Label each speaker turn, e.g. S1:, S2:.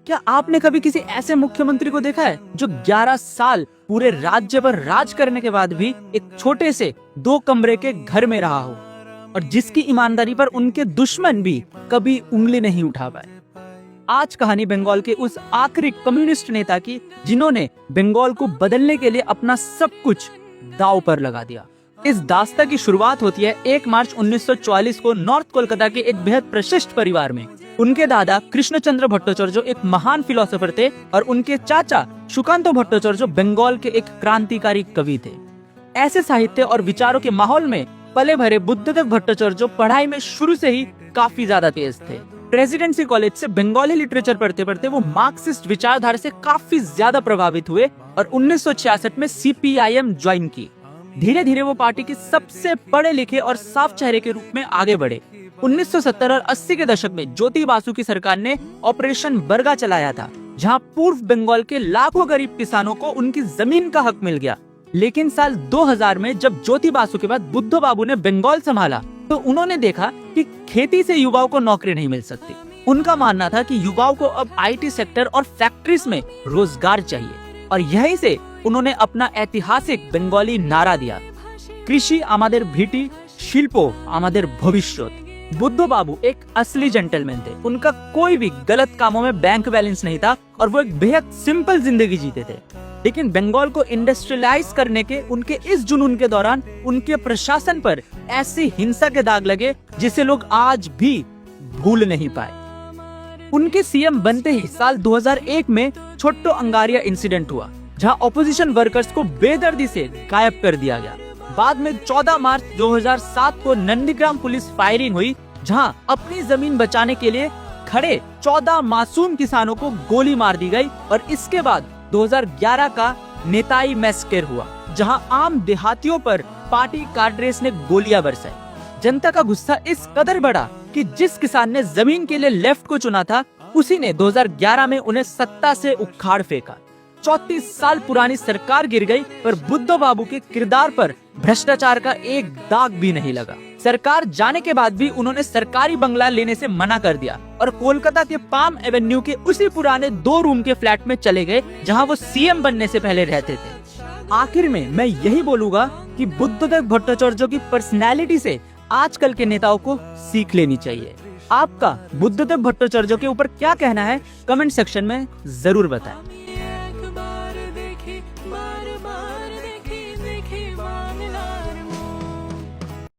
S1: क्या आपने कभी किसी ऐसे मुख्यमंत्री को देखा है जो 11 साल पूरे राज्य पर राज करने के बाद भी एक छोटे से 2 कमरे के घर में रहा हो और जिसकी ईमानदारी पर उनके दुश्मन भी कभी उंगली नहीं उठा पाए? आज कहानी बंगाल के उस आखिरी कम्युनिस्ट नेता की जिन्होंने बंगाल को बदलने के लिए अपना सब कुछ दांव पर लगा दिया। इस दास्ता की शुरुआत होती है 1 मार्च 1944 को नॉर्थ कोलकाता के एक बेहद प्रशिष्ट परिवार में। उनके दादा कृष्णचंद्र भट्टाचार्य एक महान फिलोसोफर थे और उनके चाचा सुकांत भट्टाचार्य बंगाल के एक क्रांतिकारी कवि थे। ऐसे साहित्य और विचारों के माहौल में पले भरे बुद्धदेव भट्टाचार्य पढ़ाई में शुरू से ही काफी ज्यादा तेज थे। प्रेसिडेंसी कॉलेज से बंगाली लिटरेचर पढ़ते पढ़ते वो मार्क्सिस्ट विचारधारा से काफी ज्यादा प्रभावित हुए और 1966 में CPIM ज्वाइन की। धीरे धीरे वो पार्टी के सबसे पढ़े लिखे और साफ चेहरे के रूप में आगे बढ़े। 1970 और 80 के दशक में ज्योति बासु की सरकार ने ऑपरेशन बरगा चलाया था, जहां पूर्व बंगाल के लाखों गरीब किसानों को उनकी जमीन का हक मिल गया। लेकिन साल 2000 में जब ज्योति बासु के बाद बुद्ध बाबू ने बंगाल संभाला तो उन्होंने देखा कि खेती से युवाओं को नौकरी नहीं मिल सकती। उनका मानना था कि युवाओं को अब IT सेक्टर और फैक्ट्रीज में रोजगार चाहिए और यहीं से उन्होंने अपना ऐतिहासिक बंगाली नारा दिया, कृषि आमादेर भीटी, शिल्पो आमादेर भविष्यत। बुद्ध बाबू एक असली जेंटलमैन थे। उनका कोई भी गलत कामों में बैंक बैलेंस नहीं था और वो एक बेहद सिंपल जिंदगी जीते थे। लेकिन बंगाल को इंडस्ट्रियलाइज करने के उनके इस जुनून के दौरान उनके प्रशासन पर ऐसी हिंसा के दाग लगे जिसे लोग आज भी भूल नहीं पाए। उनके CM बनते ही साल 2001 में छोट्टो अंगारिया इंसिडेंट हुआ, जहां ऑपोजिशन वर्कर्स को बेदर्दी से गायब कर दिया गया। बाद में 14 मार्च 2007 को नंदीग्राम पुलिस फायरिंग हुई, जहां अपनी जमीन बचाने के लिए खड़े 14 मासूम किसानों को गोली मार दी गई। और इसके बाद 2011 का नेताई मैसेकर हुआ, जहां आम देहातियों पर पार्टी काड्रेस ने गोलियां बरसाई। जनता का गुस्सा इस कदर बढ़ा कि जिस किसान ने जमीन के लिए लेफ्ट को चुना था उसी ने 2011 में उन्हें सत्ता से उखाड़ फेंका। 34 साल पुरानी सरकार गिर गई पर बुद्ध बाबू के किरदार पर भ्रष्टाचार का एक दाग भी नहीं लगा। सरकार जाने के बाद भी उन्होंने सरकारी बंगला लेने से मना कर दिया और कोलकाता के पाम एवेन्यू के उसी पुराने 2 रूम के फ्लैट में चले गए जहां वो CM बनने से पहले रहते थे। आखिर में मैं यही बोलूंगा कि बुद्धदेव भट्टाचार्य की पर्सनैलिटी से आजकल के नेताओं को सीख लेनी चाहिए। आपका बुद्धदेव भट्टाचार्य के ऊपर क्या कहना है कमेंट सेक्शन में जरूर बताएं।